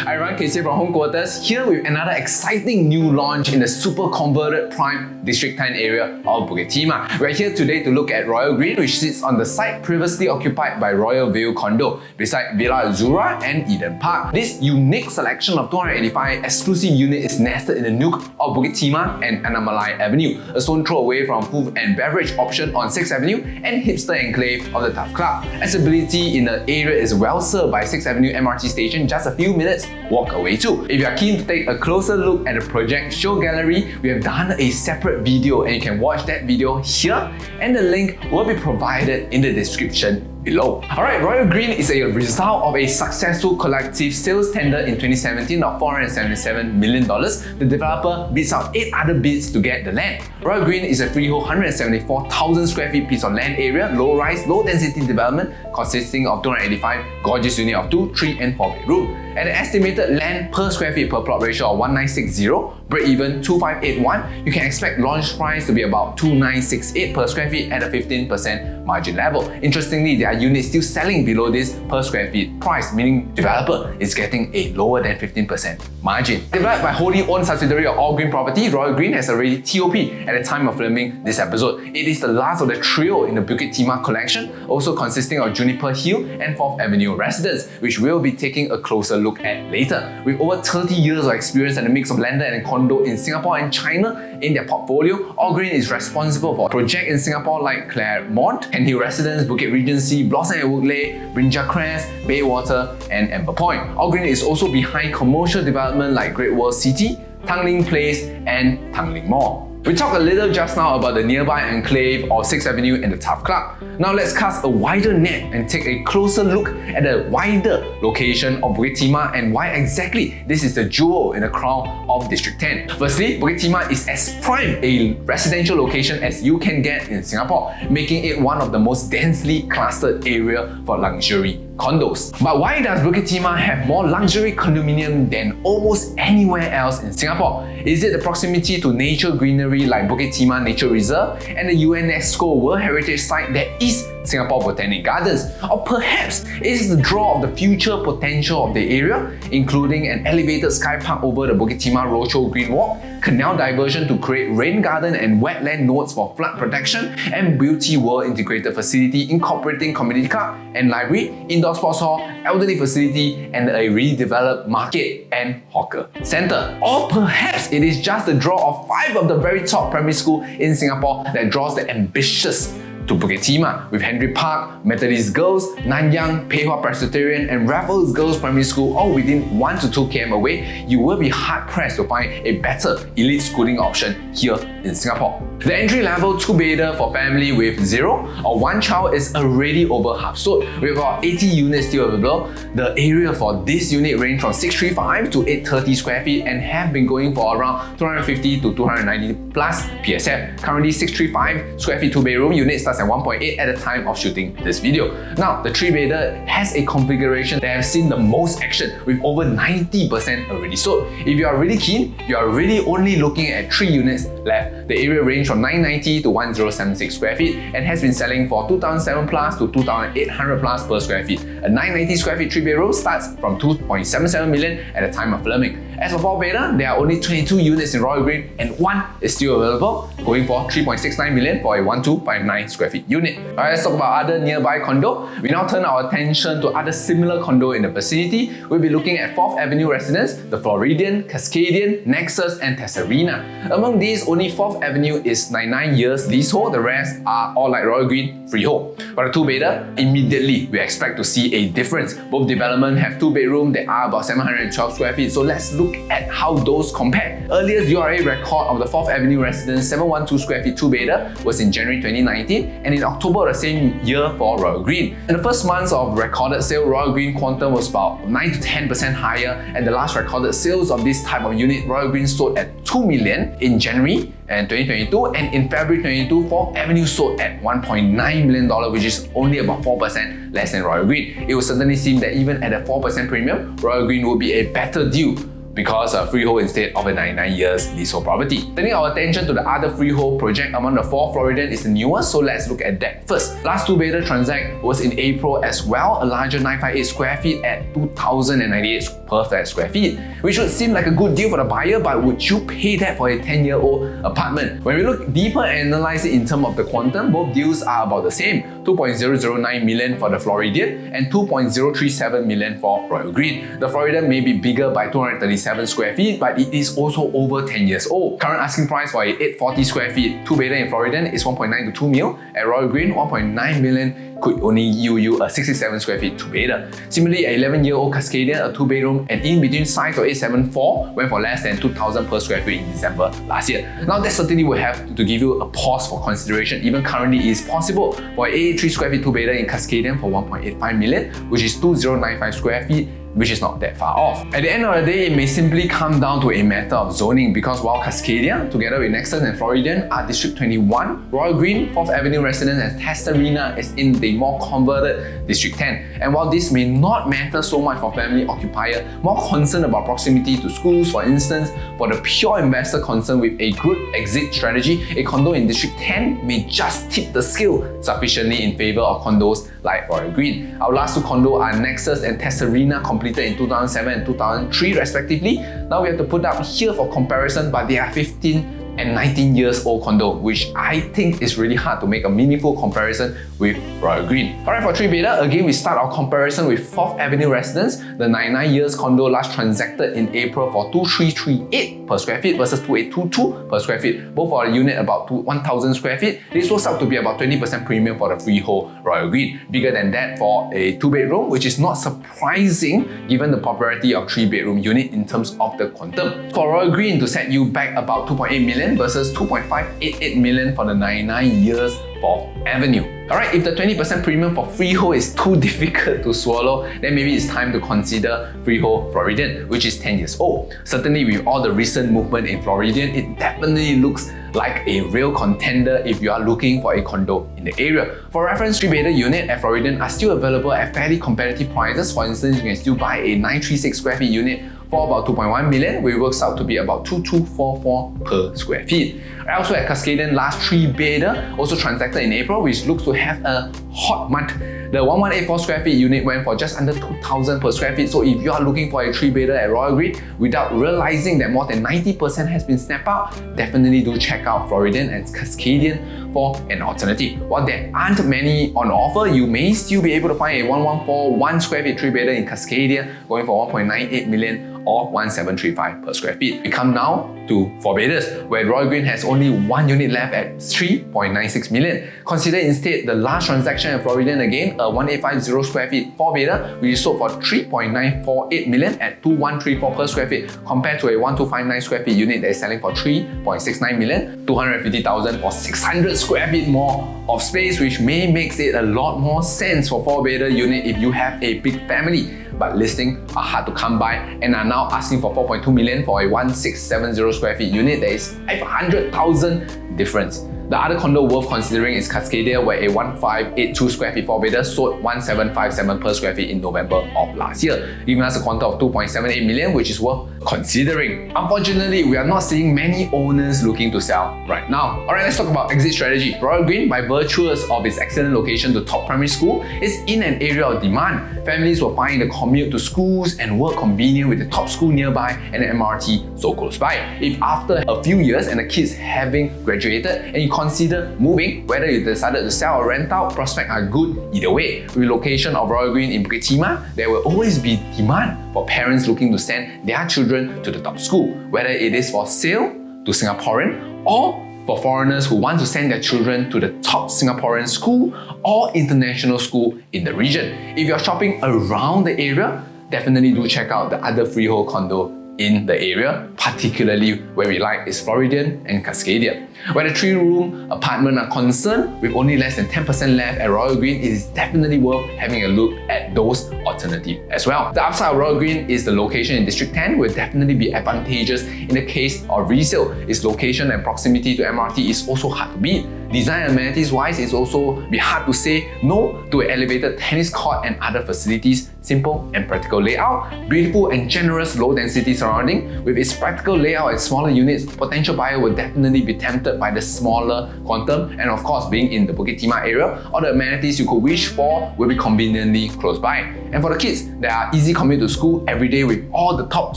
I run KC from Home Quarters, here with another exciting new launch in the super converted prime District 10 area of Bukit Timah. We're here today to look at RoyalGreen, which sits on the site previously occupied by Royal Vale Condo, beside Villa Azura and Eden Park. This unique selection of 285 exclusive units is nested in the nook of Bukit Timah and Anamalai Avenue, a stone throw away from food and beverage option on 6th Avenue and hipster enclave of the Tough Club. Accessibility in the area is well served by 6th Avenue MRT station, just a few minutes walk away too. If you are keen to take a closer look at the project show gallery, we have done a separate video and you can watch that video here, and the link will be provided in the description below. Alright, RoyalGreen is a result of a successful collective sales tender in 2017 of $477 million. The developer bids out 8 other bids to get the land. RoyalGreen is a freehold 174,000 square feet piece of land area, low-rise, low-density development consisting of 285 gorgeous units of 2, 3 and 4 bedroom. At an estimated land per square feet per plot ratio of 1960, break-even 2581, you can expect launch price to be about 2968 per square feet at a 15% margin level. Interestingly, there are units still selling below this per square feet price, meaning developer is getting a lower than 15% margin. Developed by wholly owned subsidiary of Allgreen Properties, RoyalGreen has already TOP at the time of filming this episode. It is the last of the trio in the Bukit Timah Collection, also consisting of Juniper Hill and 4th Avenue residents, which we'll be taking a closer look at later. With over 30 years of experience and a mix of landed and condo in Singapore and China in their portfolio, Allgreen is responsible for projects in Singapore like Claremont, Hen Hill Residence, Bukit Regency, Blossom and Woodley, Brinja Crest, Baywater and Amber Point. Allgreen is also behind commercial development like Great World City, Tanglin Place and Tanglin Mall. We talked a little just now about the nearby enclave of 6th Avenue and the Tough Club. Now let's cast a wider net and take a closer look at the wider location of Bukit Timah and why exactly this is the jewel in the crown of District 10. Firstly, Bukit Timah is as prime a residential location as you can get in Singapore, making it one of the most densely clustered area for luxury condos. But why does Bukit Timah have more luxury condominium than almost anywhere else in Singapore? Is it the proximity to nature greenery like Bukit Timah Nature Reserve and the UNESCO World Heritage Site that is Singapore Botanic Gardens? Or perhaps it is the draw of the future potential of the area, including an elevated sky park over the Bukit Timah Rochor Green Walk, canal diversion to create rain garden and wetland nodes for flood protection, and Beauty World integrated facility incorporating community club and library, indoor sports hall, elderly facility, and a redeveloped market and hawker center. Or perhaps it is just the draw of 5 of the very top primary school in Singapore that draws the ambitious to Bukit Timah, with Henry Park, Methodist Girls, Nanyang, Pei Hwa Presbyterian and Raffles Girls Primary School all within 1 to 2 km away. You will be hard-pressed to find a better elite schooling option here in Singapore. The entry-level 2-bedder for family with 0 or 1 child is already over half sold, with about 80 units still available. The area for this unit range from 635 to 830 square feet and have been going for around 250 to 290 plus PSF. Currently 635 square feet 2-bedroom unit starts at 1.8 at the time of shooting this video. Now, the 3-bedder has a configuration that has seen the most action, with over 90% already sold. If you are really keen, you are really only looking at 3 units left. The area range from 990 to 1076 square feet and has been selling for 2007 plus to 2800 plus per square feet. A 990 square feet 3-bedroom starts from 2.77 million at the time of filming. As for 4-bedder, there are only 22 units in RoyalGreen and 1 is still available, going for 3.69 million for a 1259 square feet unit. Alright, let's talk about other nearby condo. We now turn our attention to other similar condo in the vicinity. We'll be looking at 4th Avenue residents, the Floridian, Cascadian, Nexus and Tesserina. Among these, only 4th Avenue is 99 years leasehold, the rest are all like RoyalGreen freehold. But a 2-bedder, immediately we expect to see a difference. Both developments have 2-bedrooms that are about 712 square feet, so let's look at how those compare. Earliest URA record of the 4th Avenue residence 712 square feet 2-bedder was in January 2019 and in October of the same year for RoyalGreen. In the first months of recorded sale, RoyalGreen quantum was about 9 to 10% higher, and the last recorded sales of this type of unit, RoyalGreen sold at 2 million in January and 2022, and in February 2022, 4th Avenue sold at $1.9 million, which is only about 4% less than RoyalGreen. It would certainly seem that even at a 4% premium, RoyalGreen would be a better deal because a freehold instead of a 99 years leasehold property. Turning our attention to the other freehold project among the 4, Floridian is the newest, so let's look at that first. Last 2-bedder transact was in April as well, a larger 958 square feet at 2,098 per flat square feet, which would seem like a good deal for the buyer, but would you pay that for a 10-year-old apartment? When we look deeper and analyze it in terms of the quantum, both deals are about the same, 2.009 million for the Floridian and 2.037 million for RoyalGreen. The Floridian may be bigger by 237 square feet, but it is also over 10 years old. Current asking price for a 840 square feet 2-bedder in Floridian is 1.9 to 2 mil. At RoyalGreen, 1.9 million could only yield you a 67 square feet 2-bedder. Similarly, an 11-year-old Cascadian, a 2-bedroom and in-between size of 874 went for less than 2,000 per square feet in December last year. Now that certainly will have to give you a pause for consideration. Even currently it is possible for an 83 square feet 2-bedder in Cascadian for 1.85 million, which is 2095 square feet, which is not that far off. At the end of the day, it may simply come down to a matter of zoning, because while Cascadia, together with Nexus and Floridian, are District 21, RoyalGreen, 4th Avenue Residence and Testarina is in the more converted District 10. And while this may not matter so much for family occupier, more concerned about proximity to schools, for instance, for the pure investor concerned with a good exit strategy, a condo in District 10 may just tip the scale sufficiently in favor of condos like RoyalGreen. Our last 2 condos are Nexus and Testarina, completed in 2007 and 2003 respectively. Now we have to put up here for comparison, but they are 15 and 19 years old condo, which I think is really hard to make a meaningful comparison with RoyalGreen. Alright, for 3-bedder, again we start our comparison with 4th Avenue Residence. The 99 years condo last transacted in April for 2,338 per square feet versus 2,822 per square feet. Both for a unit about 1,000 square feet. This works out to be about 20% premium for the freehold RoyalGreen. Bigger than that for a 2-bedroom, which is not surprising given the popularity of 3-bedroom unit in terms of the quantum. For RoyalGreen to set you back about 2.8 million versus 2.588 million for the 99 years 4th Avenue. Alright, if the 20% premium for freehold is too difficult to swallow, then maybe it's time to consider freehold Floridian, which is 10 years old. Certainly with all the recent movement in Floridian, it definitely looks like a real contender if you are looking for a condo in the area. For reference, 3-bedder unit at Floridian are still available at fairly competitive prices. For instance, you can still buy a 936 square feet unit for about 2.1 million, which works out to be about 2,244 per square feet. Also at Cascadian, last 3-bedder also transacted in April, which looks to have a hot month. The 1184 square feet unit went for just under 2,000 per square feet. So if you are looking for a 3-bedder at RoyalGreen without realizing that more than 90% has been snapped out, definitely do check out Floridian and Cascadian for an alternative. While there aren't many on offer, you may still be able to find a 1141 square feet 3-bedder in Cascadia going for 1.98 million or 1,735 per square feet. We come now to 4-bedders, where RoyalGreen has only 1 unit left at 3.96 million. Consider instead the last transaction at Floridian again, a 1850 square feet 4-bedder, which is sold for 3.948 million at 2,134 per square feet, compared to a 1,259 square feet unit that is selling for 3.69 million, 250,000 for 600 square feet more of space, which may makes it a lot more sense for 4-bedder unit if you have a big family. But listings are hard to come by and are now asking for 4.2 million for a 1670 square feet unit. There is 500,000 difference. The other condo worth considering is Cascadia, where a 1582 square feet 4-bedder sold 1757 per square feet in November of last year, giving us a quantum of 2.78 million, which is worth considering. Unfortunately, we are not seeing many owners looking to sell right now. Alright, let's talk about exit strategy. RoyalGreen, by virtue of its excellent location to top primary school, is in an area of demand. Families will find the commute to schools and work convenient with the top school nearby and the MRT so close by. If after a few years and the kids having graduated and you consider moving, whether you decided to sell or rent out, prospects are good either way. With location of RoyalGreen in Bukit Timah, there will always be demand for parents looking to send their children to the top school, whether it is for sale to Singaporean or for foreigners who want to send their children to the top Singaporean school or international school in the region. If you're shopping around the area, definitely do check out the other freehold condo in the area, particularly where we like is Floridian and Cascadia. Where the 3-room apartment are concerned, with only less than 10% left at RoyalGreen, it is definitely worth having a look at those alternatives as well. The upside of RoyalGreen is the location in District 10 will definitely be advantageous in the case of resale. Its location and proximity to MRT is also hard to beat. Design amenities wise, it's also be hard to say no to an elevated tennis court and other facilities simple and practical layout, beautiful and generous low-density surrounding. With its practical layout and smaller units, potential buyer will definitely be tempted by the smaller quantum, and of course, being in the Bukit Timah area, all the amenities you could wish for will be conveniently close by. And for the kids, there are easy commute to school every day with all the top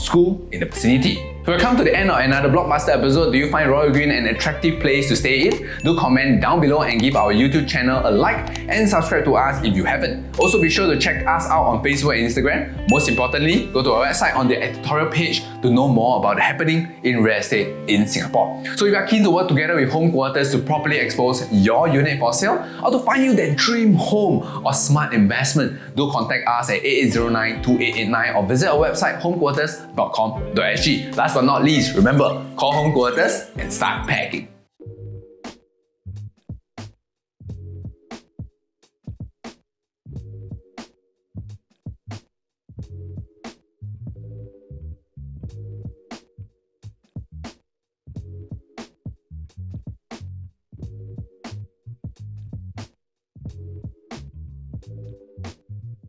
schools in the vicinity. So we've come to the end of another BlkBuster episode. Do you find RoyalGreen an attractive place to stay in? Do comment down below and give our YouTube channel a like and subscribe to us if you haven't. Also be sure to check us out on Facebook and Instagram. Most importantly, go to our website on the editorial page to know more about the happening in real estate in Singapore. So if you are keen to work together with Home Quarters to properly expose your unit for sale or to find you that dream home or smart investment, do contact us at 8809-2889 or visit our website homequarters.com.sg. Last but not least, remember, call Home Quarters and start packing.